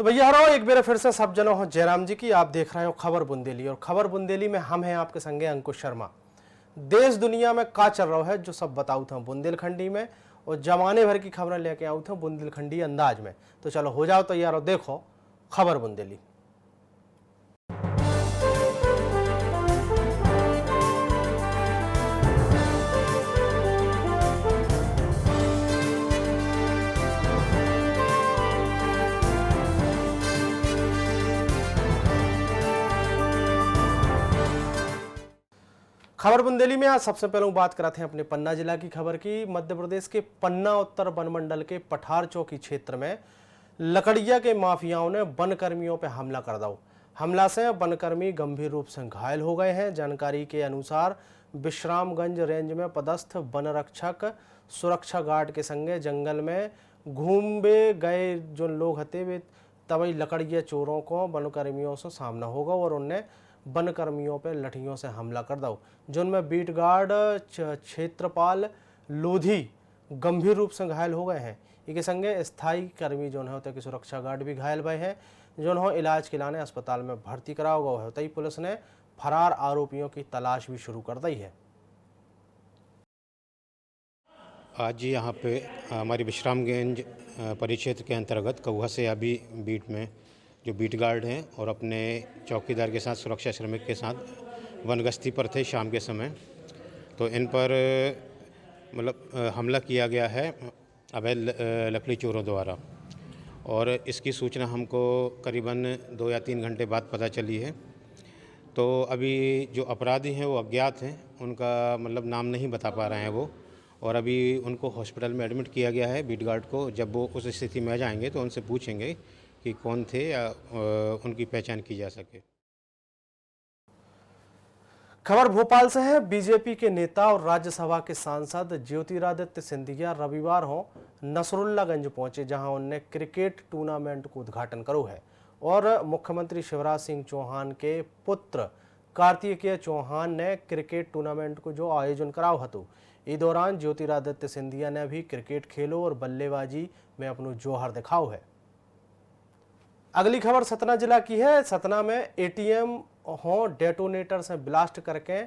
भैया हरो एक बार फिर से सब जनो हो जयराम जी की। आप देख रहे हो खबर बुंदेली, और खबर बुंदेली में हम हैं आपके संगे अंकुश शर्मा। देश दुनिया में का चल रहा है जो सब बताऊ था बुंदेलखंडी में, और जमाने भर की खबरें लेके आऊ था बुंदेलखंडी अंदाज में। तो चलो हो जाओ तैयार और देखो खबर बुंदेली। खबर बुंदेली में आज सबसे पहले बात कराते हैं अपने पन्ना जिला की खबर की। मध्य प्रदेश के पन्ना उत्तर वन मंडल के पठार चौकी क्षेत्र में लकड़िया के माफियाओं ने वन कर्मियों पर हमला कर दिया। हमला से वनकर्मी गंभीर रूप से घायल हो गए हैं। जानकारी के अनुसार विश्रामगंज रेंज में पदस्थ वन रक्षक सुरक्षा गार्ड के संगे जंगल में घूमे गए जो लोग हते वे तभी लकड़िया चोरों को वनकर्मियों से सामना होगा और उन्हें वन कर्मियों पर लठियों से हमला कर दो, जिनमें बीट गार्ड क्षेत्रपाल लोधी गंभीर रूप से घायल हो गए हैं। इसके संगे स्थायी कर्मी जो होते कि सुरक्षा गार्ड भी घायल भय हैं, जो इलाज के लाने अस्पताल में भर्ती कराया गया है। तई पुलिस ने फरार आरोपियों की तलाश भी शुरू कर दी है। आज यहाँ पे हमारी विश्रामगंज परिक्षेत्र के अंतर्गत कौहा से अभी बीट में जो बीट गार्ड हैं और अपने चौकीदार के साथ सुरक्षा श्रमिक के साथ वन गश्ती पर थे शाम के समय, तो इन पर मतलब हमला किया गया है अवैध लकड़ी चोरों द्वारा। और इसकी सूचना हमको करीबन 2 या 3 घंटे बाद पता चली है। तो अभी जो अपराधी हैं वो अज्ञात हैं, उनका मतलब नाम नहीं बता पा रहे हैं वो, और अभी उनको हॉस्पिटल में एडमिट किया गया है बीट गार्ड को। जब वो उस स्थिति में आ जाएंगे तो उनसे पूछेंगे कि कौन थे या उनकी पहचान की जा सके। खबर भोपाल से है। बीजेपी के नेता और राज्यसभा के सांसद ज्योतिरादित्य सिंधिया रविवार हो नसरुल्लागंज पहुंचे, जहां उन्होंने क्रिकेट टूर्नामेंट को उद्घाटन करो है और मुख्यमंत्री शिवराज सिंह चौहान के पुत्र कार्तिकेय चौहान ने क्रिकेट टूर्नामेंट को जो आयोजन कराओ हतो। इस दौरान ज्योतिरादित्य सिंधिया ने भी क्रिकेट खेलो और बल्लेबाजी में अपनो जोहर दिखाओ है। अगली खबर सतना जिला की है। सतना में एटीएम हो डेटोनेटर से ब्लास्ट करके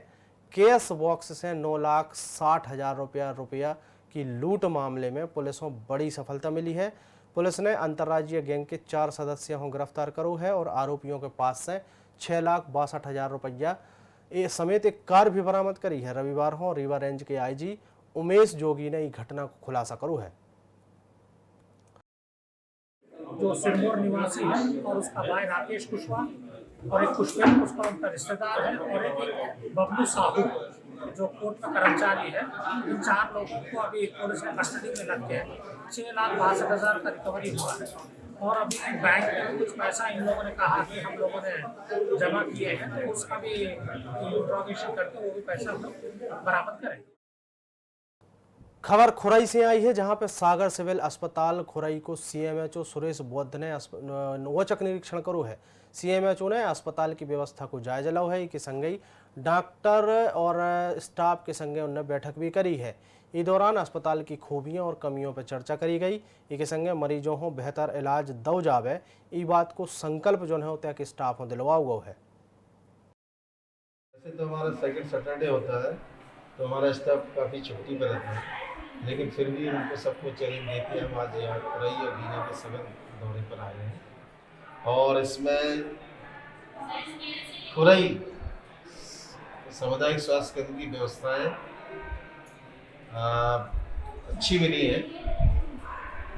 कैश बॉक्स से 9,60,000 रुपया की लूट मामले में पुलिस को बड़ी सफलता मिली है। पुलिस ने अंतर्राज्यीय गैंग के 4 सदस्यों को गिरफ्तार करो है और आरोपियों के पास से 6,62,000 रुपया समेत एक कार भी बरामद करी है। रविवार को रीवा रेंज के आईजी उमेश जोगी ने घटना को खुलासा करो है। जो सिरमौर निवासी है और उसका भाई राकेश कुशवाहा और एक कुशवाहा उसका उनका रिश्तेदार है और एक बबलू साहू जो कोर्ट का कर्मचारी है। इन 4 लोगों को अभी पुलिस ने कस्टडी में रख के 6,62,000 का रिकवरी हुआ है। और अभी बैंक में कुछ पैसा इन लोगों ने कहा कि हम लोगों ने जमा किए हैं, तो उसका भी इंट्रोगेशन करके वो भी पैसा हम लोग बरामद करेंगे। खबर खुरई से आई है, जहां पे सागर सिविल अस्पताल खुरई को सीएमएचओ सुरेश बौद्ध ने औचक निरीक्षण करो है। सीएमएचओ ने अस्पताल की व्यवस्था को जायजा लो है कि संगे डॉक्टर और स्टाफ के संगे उन्होंने बैठक भी करी है। इस दौरान अस्पताल की खूबियों और कमियों पर चर्चा करी गई। इसके संगे मरीजों को बेहतर इलाज दो जावे, इस बात को संकल्प जो है होता है कि स्टाफ को दिलवाओ गो है। वैसे तो हमारा सेकंड सैटरडे होता है तो हमारा स्टाफ काफ़ी छुट्टी पर रहता है, लेकिन फिर भी उनको सबको चैलेंज देके हम आज यहाँ खुरई और बीना के सघन दौरे पर आए हैं। और इसमें खुरई सामुदायिक स्वास्थ्य केंद्र की व्यवस्थाएं अच्छी मिली है,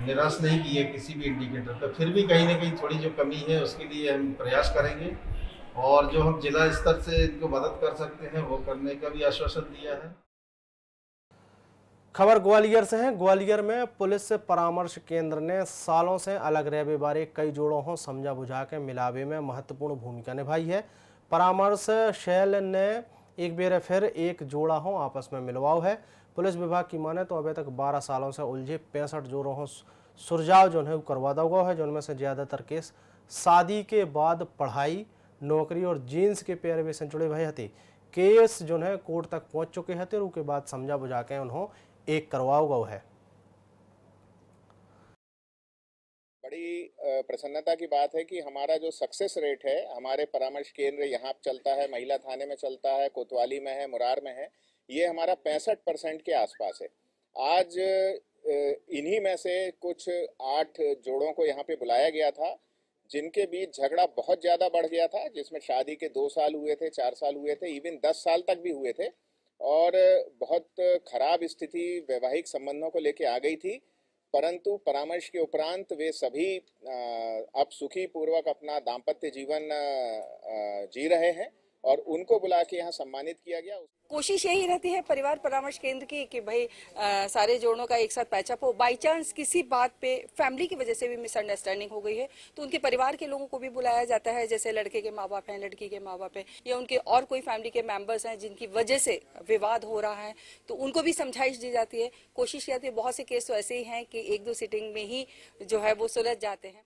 निराश नहीं की है किसी भी इंडिकेटर पर। फिर भी कहीं ना कहीं थोड़ी जो कमी है उसके लिए हम प्रयास करेंगे और जो हम जिला स्तर से इनको मदद कर सकते हैं वो करने का भी आश्वासन दिया है। खबर ग्वालियर से है। ग्वालियर में पुलिस परामर्श केंद्र ने सालों से अलग रहे बारे कई जोड़ों को समझा बुझा के मिलावे में महत्वपूर्ण भूमिका निभाई है। परामर्श शैल ने एक बार फिर एक जोड़ा हो आपस में मिलवाओ है। पुलिस विभाग की माने तो अभी तक 12 सालों से उलझे 65 जोड़ों को सुलझाव जो है करवा दिया गया है, जिनमें से ज़्यादातर केस शादी के बाद पढ़ाई, नौकरी और जीन्स के पैरवी से जुड़े भय थे। केस जो है कोर्ट तक पहुंच चुके हैं, और उसके बाद समझा बुझा के उन्होंने एक करवाओ गया है। बड़ी प्रसन्नता की बात है कि हमारा जो सक्सेस रेट है, हमारे परामर्श केंद्र यहाँ चलता है, महिला थाने में चलता है, कोतवाली में है, मुरार में है, ये हमारा 65% के आसपास है। आज इन्हीं में से कुछ 8 जोड़ों को यहाँ पे बुलाया गया था, जिनके बीच झगड़ा बहुत ज़्यादा बढ़ गया था, जिसमें शादी के 2 साल हुए थे, 4 साल हुए थे, इवन 10 साल तक भी हुए थे, और बहुत खराब स्थिति वैवाहिक संबंधों को लेके आ गई थी। परंतु परामर्श के उपरांत वे सभी अब सुखी पूर्वक अपना दाम्पत्य जीवन जी रहे हैं और उनको बुला के यहाँ सम्मानित किया गया। कोशिश यही रहती है परिवार परामर्श केंद्र की कि भाई सारे जोड़ों का एक साथ पैचअप हो। बाई चांस किसी बात पे फैमिली की वजह से भी मिसअंडरस्टैंडिंग हो गई है तो उनके परिवार के लोगों को भी बुलाया जाता है, जैसे लड़के के माँ बाप हैं, लड़की के माँ बाप हैं, या उनके और कोई फैमिली के मेंबर्स हैं जिनकी वजह से विवाद हो रहा है, तो उनको भी समझाइश दी जाती है। कोशिश की जाती है। बहुत से केस तो ऐसे ही हैं कि 1-2 सिटिंग में ही जो है वो सुलझ जाते हैं।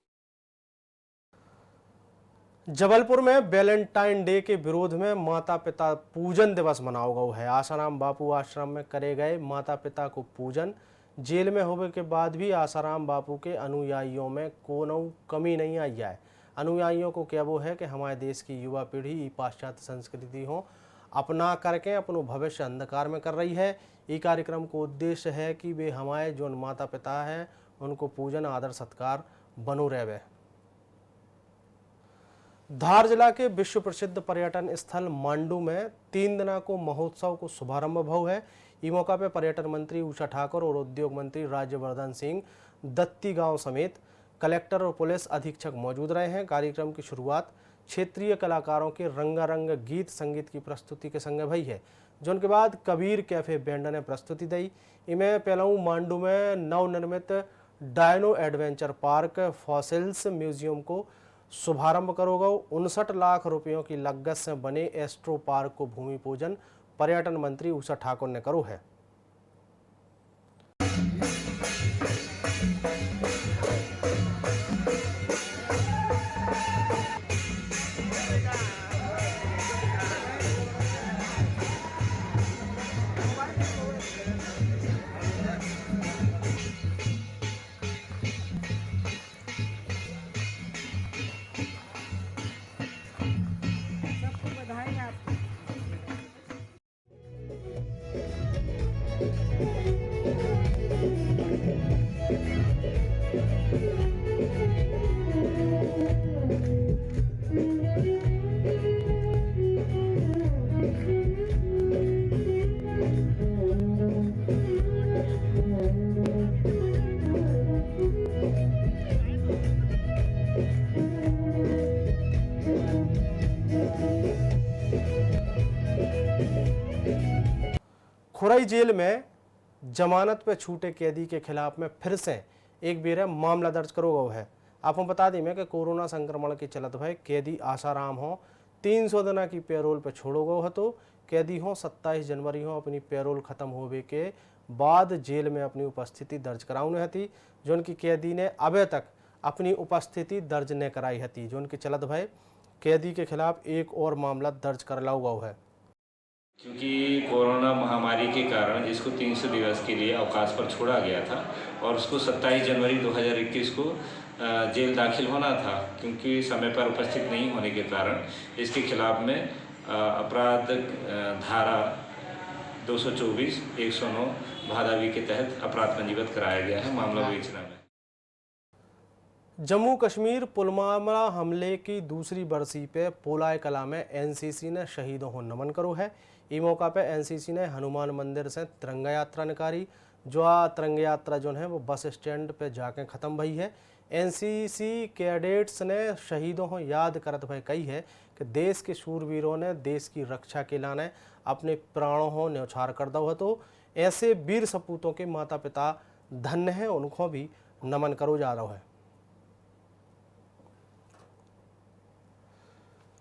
जबलपुर में वैलेंटाइन डे के विरोध में माता पिता पूजन दिवस मनाया गया है। आसाराम बापू आश्रम में करे गए माता पिता को पूजन। जेल में होने के बाद भी आसाराम बापू के अनुयायियों में कोनो कमी नहीं आई है। अनुयायियों को कहना है कि हमारे देश की युवा पीढ़ी पाश्चात्य संस्कृति हो अपना करके अपनो भविष्य अंधकार में कर रही है। ये कार्यक्रम को उद्देश्य है कि वे हमारे जो माता पिता हैं उनको पूजन आदर सत्कार बनो रहे। धार जिला के विश्व प्रसिद्ध पर्यटन स्थल मांडू में 3 दिना को महोत्सव को शुभारंभ भव है। इस मौका पर पर्यटन मंत्री उषा ठाकुर और उद्योग मंत्री राज्यवर्धन सिंह दत्ती गांव समेत कलेक्टर और पुलिस अधीक्षक मौजूद रहे हैं। कार्यक्रम की शुरुआत क्षेत्रीय कलाकारों के रंगारंग गीत संगीत की प्रस्तुति के संग भई है, जो उनके बाद कबीर कैफे बैंड ने प्रस्तुति दी। इनमें पहलू मांडू में नवनिर्मित dino adventure park fossils museum को शुभारंभ करोगा। 59 लाख रुपयों की लागत से बने एस्ट्रो पार्क को भूमि पूजन पर्यटन मंत्री उषा ठाकुर ने करो है। खुरई जेल में जमानत पे छूटे कैदी के खिलाफ में फिर से एक बेर मामला दर्ज करो गया है। आपको बता दें कि कोरोना संक्रमण के चलत भय कैदी आसाराम हो 300 दिना की पैरोल पे छोड़ो गो हो। तो कैदी हो 27 जनवरी हो अपनी पैरोल खत्म होवे के बाद जेल में अपनी उपस्थिति दर्ज कराउने थी, जो उनकी कैदी ने अभी तक अपनी उपस्थिति दर्ज न कराई थी, जो उनके चलत भय कैदी के खिलाफ एक और मामला दर्ज कर लाया गया है। क्योंकि कोरोना महामारी के कारण इसको 300 दिवस के लिए अवकाश पर छोड़ा गया था और उसको 27 जनवरी 2021 को जेल दाखिल होना था, क्योंकि समय पर उपस्थित नहीं होने के कारण इसके खिलाफ में अपराध धारा 224, 109 भादावी के तहत अपराध पंजीबद्ध कराया गया है। मामला विवेचना में। जम्मू कश्मीर पुलवामा हमले की दूसरी बरसी पे पोलाय कला में एनसीसी ने शहीदों को नमन करो है। इस मौका पे एनसीसी ने हनुमान मंदिर से तिरंगा यात्रा निकाली, जो तिरंगा यात्रा जो है वो बस स्टैंड पे जाके ख़त्म भई है। एनसीसी कैडेट्स ने शहीदों को याद करत भई कही है कि देश के शूरवीरों ने देश की रक्षा के लाने अपने प्राणों को न्यौछावर कर दो है। तो ऐसे वीर सपूतों के माता पिता धन्य हैं, उनको भी नमन करो जा रहा है।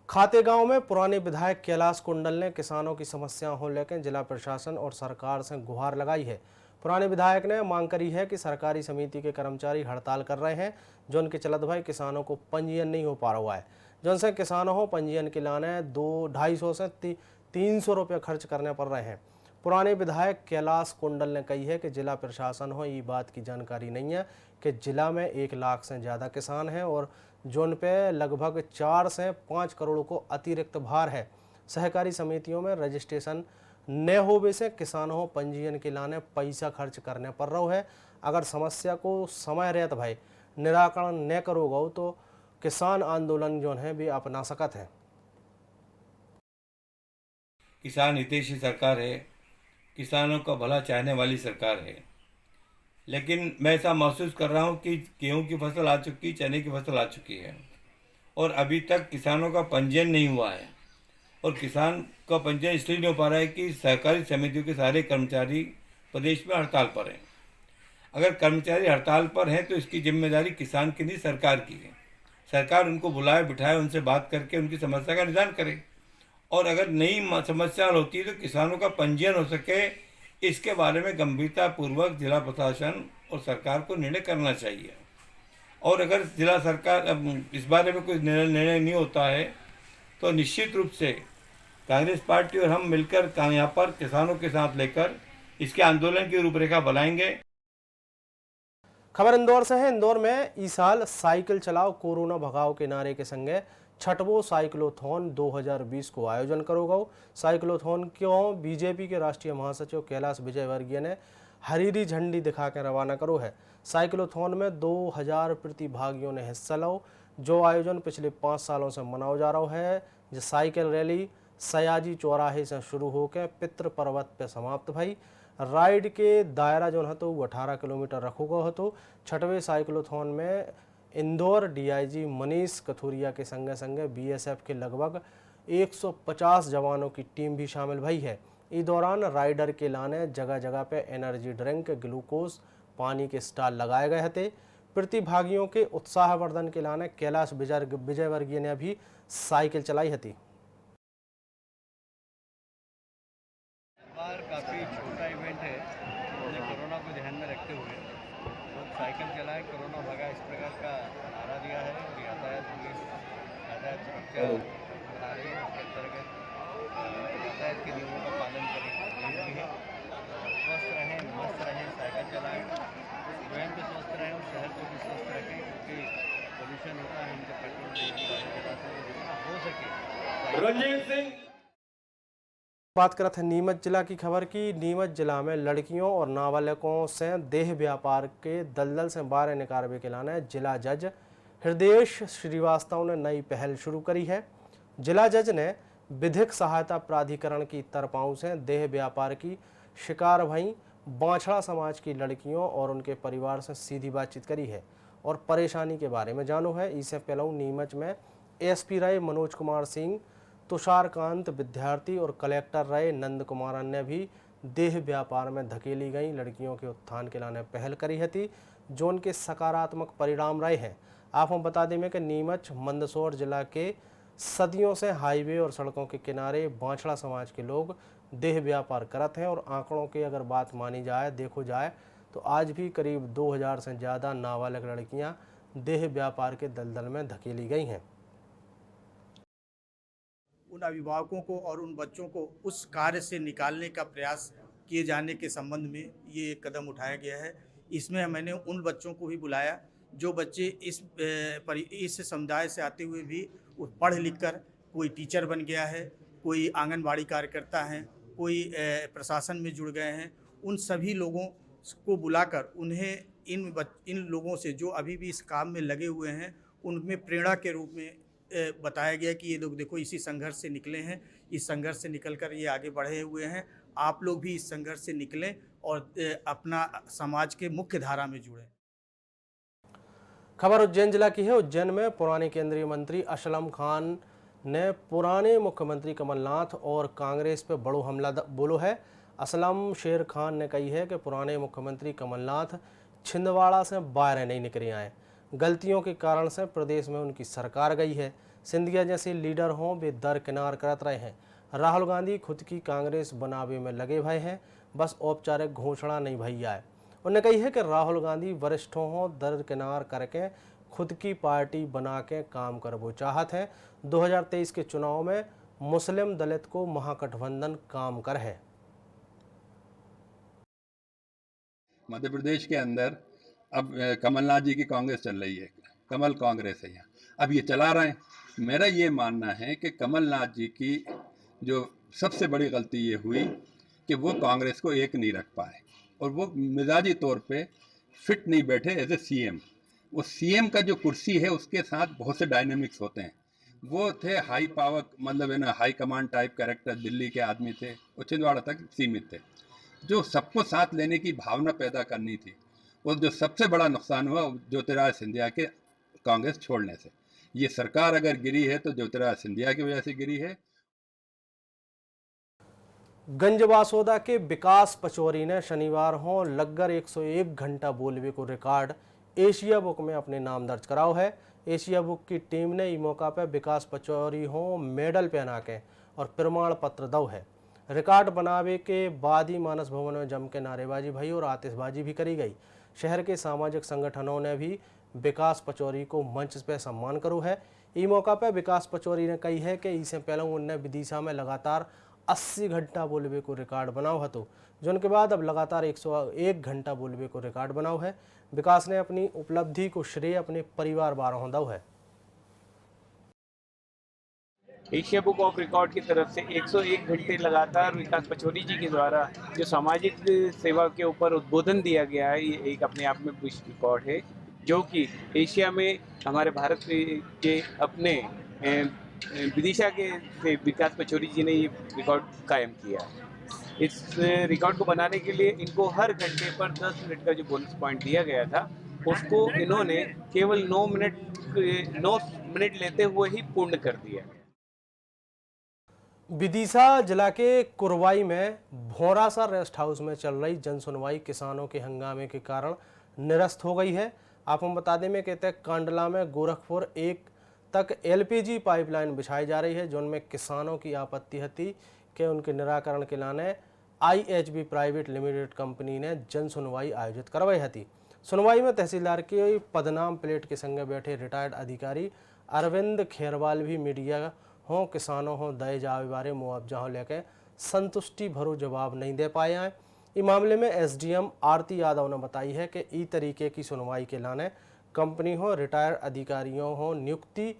खातेगांव में पुराने विधायक कैलाश कुंडल ने किसानों की समस्याओं को लेकर जिला प्रशासन और सरकार से गुहार लगाई है। पुराने विधायक ने मांग करी है कि सरकारी समिति के कर्मचारी हड़ताल कर रहे हैं, जो उनके चलत भाई किसानों को पंजीयन नहीं हो पा रहा है, जिनसे किसानों को पंजीयन के लाने 250 से 300 रुपये खर्च करने पड़ रहे हैं। पुराने विधायक कैलाश कुंडल ने कही है कि जिला प्रशासन हो ये बात की जानकारी नहीं है कि जिला में 1 लाख से ज़्यादा किसान हैं और जो उन पे लगभग 4 से 5 करोड़ को अतिरिक्त भार है। सहकारी समितियों में रजिस्ट्रेशन न होवे से किसानों पंजीयन के लाने पैसा खर्च करने पड़ रहा है। अगर समस्या को समय रहत भाई निराकरण न करोगे तो किसान आंदोलन जो है भी अपना सकत है। किसान हितैषी सरकार है, किसानों का भला चाहने वाली सरकार है, लेकिन मैं ऐसा महसूस कर रहा हूँ कि गेहूं की फसल आ चुकी, चने की फसल आ चुकी है और अभी तक किसानों का पंजीयन नहीं हुआ है। और किसान का पंजीयन इसलिए नहीं हो पा रहा है कि सहकारी समितियों के सारे कर्मचारी प्रदेश में हड़ताल पर हैं। अगर कर्मचारी हड़ताल पर हैं तो इसकी जिम्मेदारी किसान की नहीं, सरकार की है। सरकार उनको बुलाए बिठाए, उनसे बात करके उनकी समस्या का निदान करे और अगर नई समस्या होती है तो किसानों का पंजीयन हो सके, इसके बारे में गंभीरतापूर्वक जिला प्रशासन और सरकार को निर्णय करना चाहिए। और अगर जिला सरकार अब इस बारे में कोई निर्णय नहीं होता है तो निश्चित रूप से कांग्रेस पार्टी और हम मिलकर यहाँ पर किसानों के साथ लेकर इसके आंदोलन की रूपरेखा बनाएंगे। खबर इंदौर से है। इंदौर में इस साल साइकिल चलाओ कोरोना भगाओ के नारे के संगे छठवों साइक्लोथॉन 2020 को आयोजन करोगा। साइक्लोथॉन को बीजेपी के राष्ट्रीय महासचिव कैलाश विजयवर्गीय ने हरीरी झंडी दिखा के रवाना करो है। साइक्लोथॉन में 2000 प्रतिभागियों ने हिस्सा लो। जो आयोजन पिछले 5 सालों से मनाया जा रहा है। जो साइकिल रैली सयाजी चौराहे से शुरू होकर पितृ पर्वत पे समाप्त भई। राइड के दायरा जो है तो 18 किलोमीटर रखोगा हो। तो छठवें साइक्लोथॉन में इंदौर डीआईजी मनीष कथुरिया के संगे संगे बीएसएफ के लगभग 150 जवानों की टीम भी शामिल भई है। इस दौरान राइडर के लाने जगह जगह पे एनर्जी ड्रिंक, ग्लूकोज, पानी के स्टॉल लगाए गए थे। प्रतिभागियों के उत्साहवर्धन के लाने कैलाश विजयवर्गीय ने भी साइकिल चलाई थी। काफ़ी छोटा इवेंट है, हमने कोरोना को ध्यान में रखते हुए लोग साइकिल चलाए, कोरोना भगा, इस प्रकार का नारा दिया है। और यातायात पुलिस यातायात सुरक्षा बना रही है। उसके अंतर्गत यातायात के नियमों का पालन करें जरूरी है। स्वस्थ रहें, मस्त रहें, साइकिल चलाएं, स्वयं भी स्वस्थ रहें और शहर को भी स्वस्थ रखें, क्योंकि पोल्यूशन होता है। हमको पेट्रोल डीजल चलाते हैं, जितना हो सके। रंजीत सिंह बात करते हैं नीमच जिला की खबर की। नीमच जिला में लड़कियों और नाबालिगों से देह व्यापार के दलदल से बाहर निकालने के लाने जिला जज हृदयेश श्रीवास्तव ने नई पहल शुरू करी है। जिला जज ने विधिक सहायता प्राधिकरण की तरफाओं से देह व्यापार की शिकार भई बांछड़ा समाज की लड़कियों और उनके परिवार से सीधी बातचीत करी है और परेशानी के बारे में जानो है। इससे पहले नीमच में एसपी रहे मनोज कुमार सिंह, तुषारकांत विद्यार्थी और कलेक्टर रहे नंद कुमारन ने भी देह व्यापार में धकेली गई लड़कियों के उत्थान के लाने पहल करी थी, जो उनके सकारात्मक परिणाम रहे हैं। आपको बता दें कि नीमच मंदसौर जिला के सदियों से हाईवे और सड़कों के किनारे बांछड़ा समाज के लोग देह व्यापार करते हैं और आंकड़ों की अगर बात मानी जाए, देखो जाए तो आज भी करीब 2000 से ज़्यादा नाबालिग लड़कियां देह व्यापार के दलदल में धकेली गई हैं। उन अभिभावकों को और उन बच्चों को उस कार्य से निकालने का प्रयास किए जाने के संबंध में ये एक कदम उठाया गया है। इसमें मैंने उन बच्चों को भी बुलाया जो बच्चे इस समुदाय से आते हुए भी पढ़ लिख कर कोई टीचर बन गया है, कोई आंगनबाड़ी कार्यकर्ता हैं, कोई प्रशासन में जुड़ गए हैं। उन सभी लोगों को बुलाकर उन्हें इन लोगों से जो अभी भी इस काम में लगे हुए हैं उनमें प्रेरणा के रूप में बताया गया कि ये लोग देखो इसी संघर्ष से निकले हैं, इस संघर्ष से निकलकर ये आगे बढ़े हुए हैं। आप लोग भी इस संघर्ष से निकलें और अपना समाज के मुख्य धारा में जुड़ें। खबर उज्जैन जिला की है। उज्जैन में पुराने केंद्रीय मंत्री असलम खान ने पुराने मुख्यमंत्री कमलनाथ और कांग्रेस पर बड़ो हमला बोलो है। असलम शेर खान ने कही है कि पुराने मुख्यमंत्री कमलनाथ छिंदवाड़ा से बाहर नहीं निकले आए। गलतियों के कारण से प्रदेश में उनकी सरकार गई है। सिंधिया जैसे लीडर हों वे दरकिनार करत रहे हैं। राहुल गांधी खुद की कांग्रेस बनावे में लगे भय हैं, बस औपचारिक घोषणा नहीं भई आए। उन्होंने कही है कि राहुल गांधी वरिष्ठों हों दरकिनार करके खुद की पार्टी बना के काम कर वो चाहत हैं। 2023 के चुनाव में मुस्लिम दलित को महागठबंधन काम कर है। मध्य प्रदेश के अंदर अब कमलनाथ जी की कांग्रेस चल रही है, कमल कांग्रेस है यहाँ, अब ये चला रहे हैं। मेरा ये मानना है कि कमलनाथ जी की जो सबसे बड़ी गलती ये हुई कि वो कांग्रेस को एक नहीं रख पाए और वो मिजाजी तौर पे फिट नहीं बैठे एज ए सीएम। वो सीएम का जो कुर्सी है उसके साथ बहुत से डायनेमिक्स होते हैं। वो थे हाई पावर, मतलब है ना, high command type character, Delhi के आदमी थे, वो छिंदवाड़ा तक सीमित थे। जो सबको साथ लेने की भावना पैदा करनी थी, और जो सबसे बड़ा नुकसान हुआ ज्योतिरादित्य सिंधिया के कांग्रेस छोड़ने से। ये सरकार अगर गिरी है तो ज्योतिरादित्य सिंधिया की वजह से गिरी है। गंजबासौदा के विकास पचौरी ने शनिवार हो लगभग 101 घंटा बोलवे को रिकॉर्ड एशिया बुक में अपने नाम दर्ज कराओ है। एशिया बुक की टीम ने इस मौका पर विकास पचौरी हो मेडल पहना के और प्रमाण पत्र दो है। रिकॉर्ड बनावे के बाद ही मानस भवन में जम के नारेबाजी भई और आतिशबाजी भी करी गई। शहर के सामाजिक संगठनों ने भी विकास पचौरी को मंच पे सम्मान करो है। इस मौका पर विकास पचौरी ने कही है कि इससे पहले उन्हें विदिशा में लगातार 80 घंटा बोलवे को रिकॉर्ड बनाओ हतो, जिनके बाद अब लगातार 101 घंटा बोलवे को रिकॉर्ड बनाओ है। विकास ने अपनी उपलब्धि को श्रेय अपने परिवार बारों दो है। एशिया बुक ऑफ रिकॉर्ड की तरफ से 101 घंटे लगातार विकास पचौरी जी के द्वारा जो सामाजिक सेवा के ऊपर उद्बोधन दिया गया है, ये एक अपने आप में विश्व रिकॉर्ड है, जो कि एशिया में हमारे भारत के अपने विदिशा के से विकास पचौरी जी ने ये रिकॉर्ड कायम किया। इस रिकॉर्ड को बनाने के लिए इनको हर घंटे पर 10 मिनट का जो बोनस पॉइंट दिया गया था, उसको इन्होंने केवल 9 मिनट लेते हुए ही पूर्ण कर दिया। विदिशा जिला के कुरवाई में भौरासा रेस्ट हाउस में चल रही जन सुनवाई किसानों के हंगामे के कारण निरस्त हो गई है। आपको बता दें कि कांडला में गोरखपुर 1 तक एलपीजी पाइपलाइन बिछाई जा रही है, जिनमें किसानों की आपत्ति थी कि उनके निराकरण के लाने आईएचबी प्राइवेट लिमिटेड कंपनी ने जन सुनवाई आयोजित करवाई थी। सुनवाई में तहसीलदार के पदनाम प्लेट के संगे बैठे रिटायर्ड अधिकारी अरविंद खेरवाल भी मीडिया हों किसानों हों दए जावे बारे मुआवजा हो लेके संतुष्टि भरो जवाब नहीं दे पाए हैं। इस मामले में एसडीएम आरती यादव ने बताई है कि ई तरीके की सुनवाई के लाने कंपनी हो रिटायर अधिकारियों हो नियुक्ति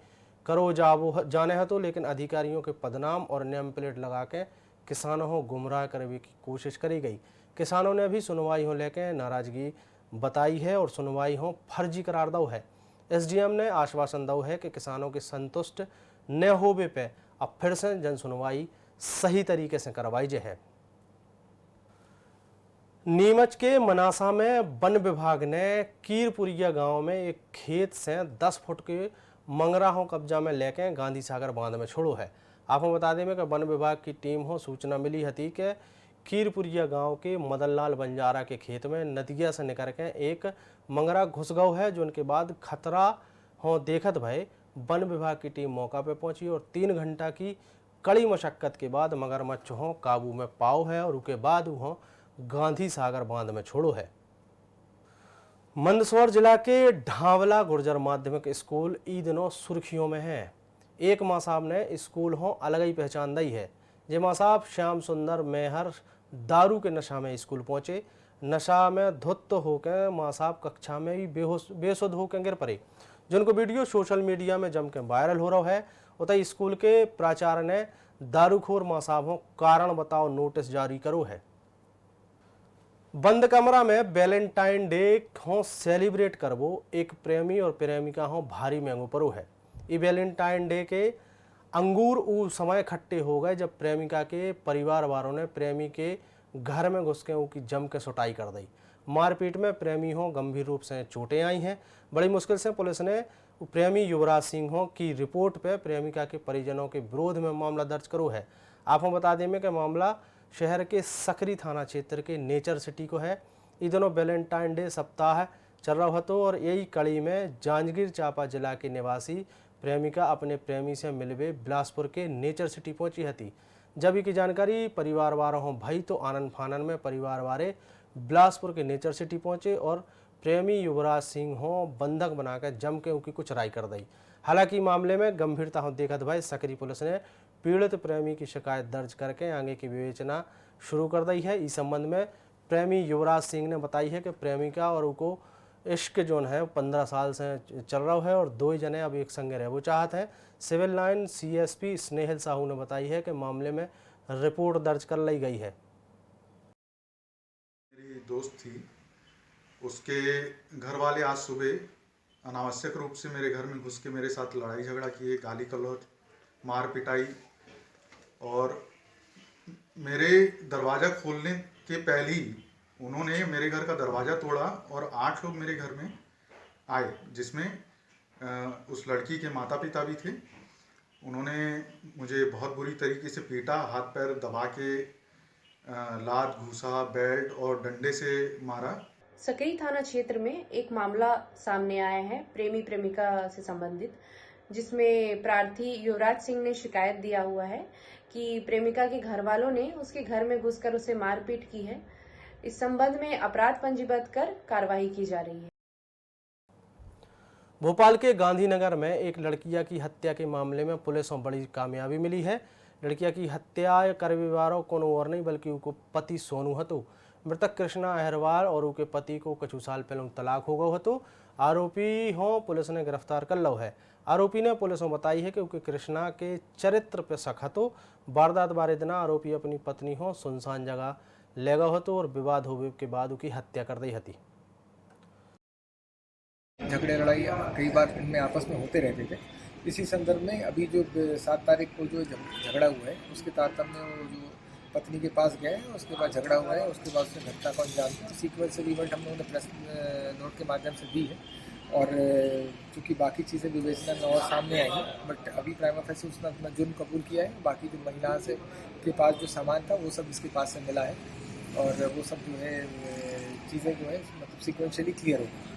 करो जाने है तो, लेकिन अधिकारियों के पदनाम और नेम प्लेट लगा के किसानों को गुमराह करने की कोशिश करी गई। किसानों ने भी सुनवाई हो लेके नाराजगी बताई है और सुनवाई हो फर्जी करार दो है। एसडीएम ने आश्वासन दो है कि किसानों के संतुष्ट न होवे पे अब फिर से जन सुनवाई सही तरीके से करवाई जाए। नीमच के मनासा में वन विभाग ने कीरपुरिया गांव में एक खेत से 10 फुट के मंगरा हो कब्जा में लेके गांधी सागर बांध में छोड़ो है। आपको बता दें कि वन विभाग की टीम हो सूचना मिली थी कि कीरपुरिया गांव के मदनलाल बंजारा के खेत में नदिया से निकल के एक मंगरा घुस गयो है, जो उनके बाद खतरा हो देखत भय वन विभाग की टीम मौका पर पहुंची और 3 घंटा की कड़ी मशक्कत के बाद मगरमच्छ हो काबू में पाओ है और उसके बाद वो गांधी सागर बांध में छोड़ो है। मंदसौर जिला के ढांवला गुर्जर माध्यमिक स्कूल ई दिनों सुर्खियों में है। एक माँ साहब ने स्कूल हो अलग ही पहचान दी है। जे माँ साहब श्याम सुंदर मेहर दारू के नशा में स्कूल पहुंचे। नशा में धुत होकर माँ साहब कक्षा में ही बेसुध होकर गिर पड़े, जिनको वीडियो सोशल मीडिया में जम के वायरल हो रहा है। उतई स्कूल के प्राचार्य ने दारूखोर माँ साहब हो कारण बताओ नोटिस जारी करो है। बंद कमरा में वैलेंटाइन डे हो सेलिब्रेट करवो एक प्रेमी और प्रेमिका हो भारी महंगो परो है। ये वैलेंटाइन डे के अंगूर उ समय खट्टे हो गए जब प्रेमिका के परिवार वालों ने प्रेमी के घर में घुस के उनकी जम के सुटाई कर दी। मारपीट में प्रेमी हो गंभीर रूप से चोटें आई हैं। बड़ी मुश्किल से पुलिस ने प्रेमी युवराज सिंह हो की रिपोर्ट पे प्रेमिका के परिजनों के विरोध में मामला दर्ज करो है। आपको बता दें कि मामला शहर के सकरी थाना क्षेत्र के नेचर सिटी को है। इस दिनों वैलेंटाइन डे सप्ताह चल रहा तो और यही कड़ी में जांजगीर चांपा जिला के निवासी प्रेमिका अपने प्रेमी से मिलवे बिलासपुर के नेचर सिटी पहुंची थी। जब की जानकारी परिवार वालों हो भई तो आनंद फानन में परिवार वाले बिलासपुर के नेचर सिटी पहुंचे और प्रेमी युवराज सिंह हो बंधक बनाकर जम के उनकी कुछ राय कर दी। हालांकि मामले में गंभीरता हो देखत भाई सकरी पुलिस ने पीड़ित प्रेमी की शिकायत दर्ज करके आगे की विवेचना शुरू कर दी है। इस संबंध में प्रेमी युवराज सिंह ने बताई है कि प्रेमिका और उनको इश्क जोन है 15 साल से चल रहा है और 2 जने अब एक संगे रह वो चाहत हैं। सिविल लाइन CSP स्नेहिल साहू ने बताई है कि मामले में रिपोर्ट दर्ज कर ली गई है। मेरी दोस्त थी, उसके घर वाले आज सुबह अनावश्यक रूप से मेरे घर में घुस के मेरे साथ लड़ाई झगड़ा किए, गाली गलौज, मार पिटाई, और मेरे दरवाज़ा खोलने के पहले ही उन्होंने मेरे घर का दरवाज़ा तोड़ा और 8 लोग मेरे घर में आए, जिसमें उस लड़की के माता पिता भी थे। उन्होंने मुझे बहुत बुरी तरीके से पीटा, हाथ पैर दबा के लात, घूसा, बेल्ट और डंडे से मारा। सकई थाना क्षेत्र में एक मामला सामने आया है प्रेमी प्रेमिका से संबंधित, जिसमें प्रार्थी युवराज सिंह ने शिकायत दिया हुआ है कि प्रेमिका के घर वालों ने उसके घर में घुसकर उसे मारपीट की है। इस संबंध में अपराध पंजीबद्ध कर कार्रवाई की जा रही है। भोपाल के गांधीनगर में एक लड़किया की हत्या के मामले में पुलिस को बड़ी कामयाबी मिली है। लड़किया की हत्या कर विवारों कोनो और नहीं बल्कि उनको पति सोनू हतो। मृतक कृष्णा अहरवाल और उनके पति को कुछ साल पहले तलाक हो गयो हतो। आरोपी हो पुलिस ने गिरफ्तार कर लो है। आरोपी ने पुलिस को बताई है कि उनके कृष्णा के चरित्र पे शक हतो। वारदात बारे दिन आरोपी अपनी पत्नी हो सुनसान जगह ले गयो हतो और विवाद होने के बाद उनकी हत्या कर दी हती। झगड़े लड़ाई कई बार इनमें आपस में होते रहते थे। इसी संदर्भ में अभी जो 7 तारीख को जो झगड़ा हुआ है उसके तारतम्य में वो जो पत्नी के पास गए, उसके बाद झगड़ा हुआ है, उसके बाद उसने घटना को अंजाम दिया। सीक्वेंशियल इवेंट हम लोगों ने प्रेस नोट के माध्यम से दी है और चूँकि बाकी चीज़ें विवेचना में और सामने आई हैं, बट अभी प्राइमा फेसी उसने अपना जुर्म कबूल किया है। बाकी जो महिला से के पास जो सामान था वो सब इसके पास से मिला है और वो सब जो है चीज़ें जो है मतलब सीक्वेंशियली क्लियर हो गई।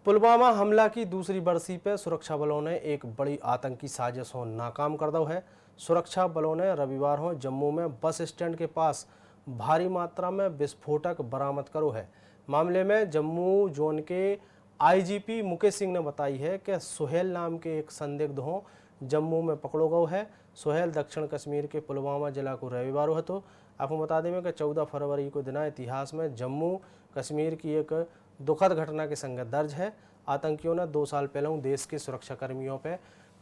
पुलवामा हमला की दूसरी बरसी पर सुरक्षा बलों ने एक बड़ी आतंकी साजिश हो नाकाम कर दो है। सुरक्षा बलों ने रविवार को जम्मू में बस स्टैंड के पास भारी मात्रा में विस्फोटक बरामद करो है। मामले में जम्मू जोन के IGP मुकेश सिंह ने बताई है कि सुहेल नाम के एक संदिग्ध हो जम्मू में पकड़ो गयो है। सुहेल दक्षिण कश्मीर के पुलवामा जिला को रविवार हतो। आपको बता दें कि 14 फरवरी को दिन इतिहास में जम्मू कश्मीर की एक दुखद घटना के संग दर्ज है। आतंकियों ने 2 साल पहले देश के सुरक्षा कर्मियों पर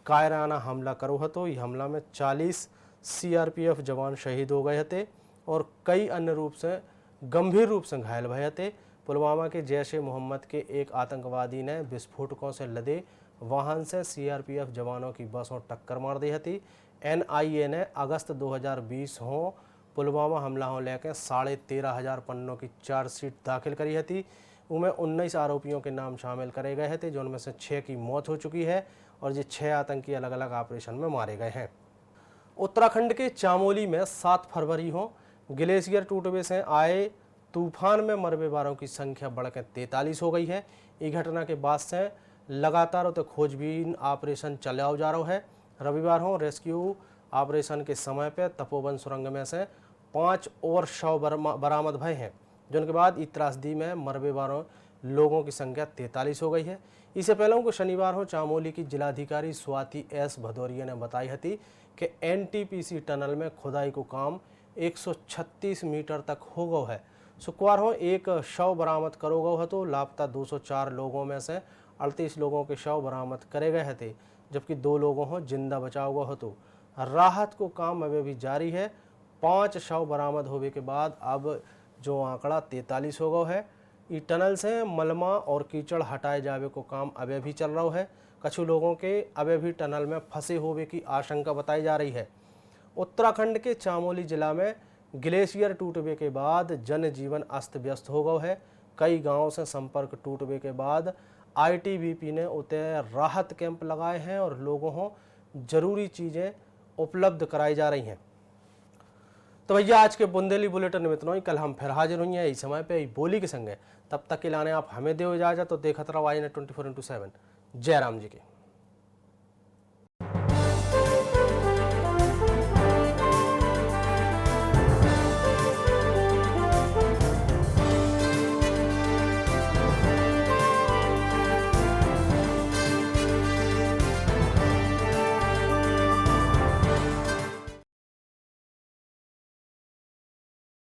कायराना हमला करो हतो। इस हमला में 40 CRPF जवान शहीद हो गए थे और कई अन्य रूप से गंभीर रूप से घायल भये थे। पुलवामा के जैश-ए-मोहम्मद के एक आतंकवादी ने विस्फोटकों से लदे वाहन से CRPF जवानों की बस और टक्कर मार दी थी। NIA ने अगस्त 2020 हो पुलवामा हमला हो लेकर 13,500 पन्नों की चार्जशीट दाखिल करी थी। उनमें 19 आरोपियों के नाम शामिल करे गए थे, जो उनमें से 6 की मौत हो चुकी है और ये 6 आतंकी अलग अलग ऑपरेशन में मारे गए हैं। उत्तराखंड के चामोली में 7 फरवरी को ग्लेशियर टूटने से आए तूफान में मरने वालों की संख्या बढ़कर 43 हो गई है। इस घटना के बाद से लगातार तो खोजबीन ऑपरेशन चलाया जा रहा है। रविवार को रेस्क्यू ऑपरेशन के समय पर तपोवन सुरंग में से 5 और शव बरामद भये हैं, जिनके बाद इस त्रासदी में मरने वालों लोगों की संख्या 43 हो गई है। इससे पहले को शनिवार को चामोली की जिलाधिकारी स्वाति S भदौरिया ने बताई थी कि NTPC टनल में खुदाई को काम 136 मीटर तक हो गया है। शुक्रवार को एक शव बरामद करो गयो हतो। लापता 204 लोगों में से 38 लोगों के शव बरामद करे गए थे, जबकि 2 लोगों को जिंदा बचाव गयो हतो। राहत को काम अभी भी जारी है। 5 शव बरामद होने के बाद अब जो आंकड़ा 43 हो गया है। इस टनल से मलमा और कीचड़ हटाए जावे को काम अभी भी चल रहा है। कुछ लोगों के अभी भी टनल में फंसे होने की आशंका बताई जा रही है। उत्तराखंड के चामोली जिला में ग्लेशियर टूटने के बाद जनजीवन अस्त व्यस्त हो गया है। कई गांवों से संपर्क टूटने के बाद ITBP ने उते राहत कैंप लगाए हैं और लोगों को जरूरी चीज़ें उपलब्ध कराई जा रही हैं। तो भैया आज के बुंदेली बुलेटिन में इतना ही। कल हम फिर हाजिर हुई हैं इस समय पे बोली के संगे। तब तक के लाने आप हमें दो इजाज़त। तो देखते रहो INET 24/7। जय राम जी की।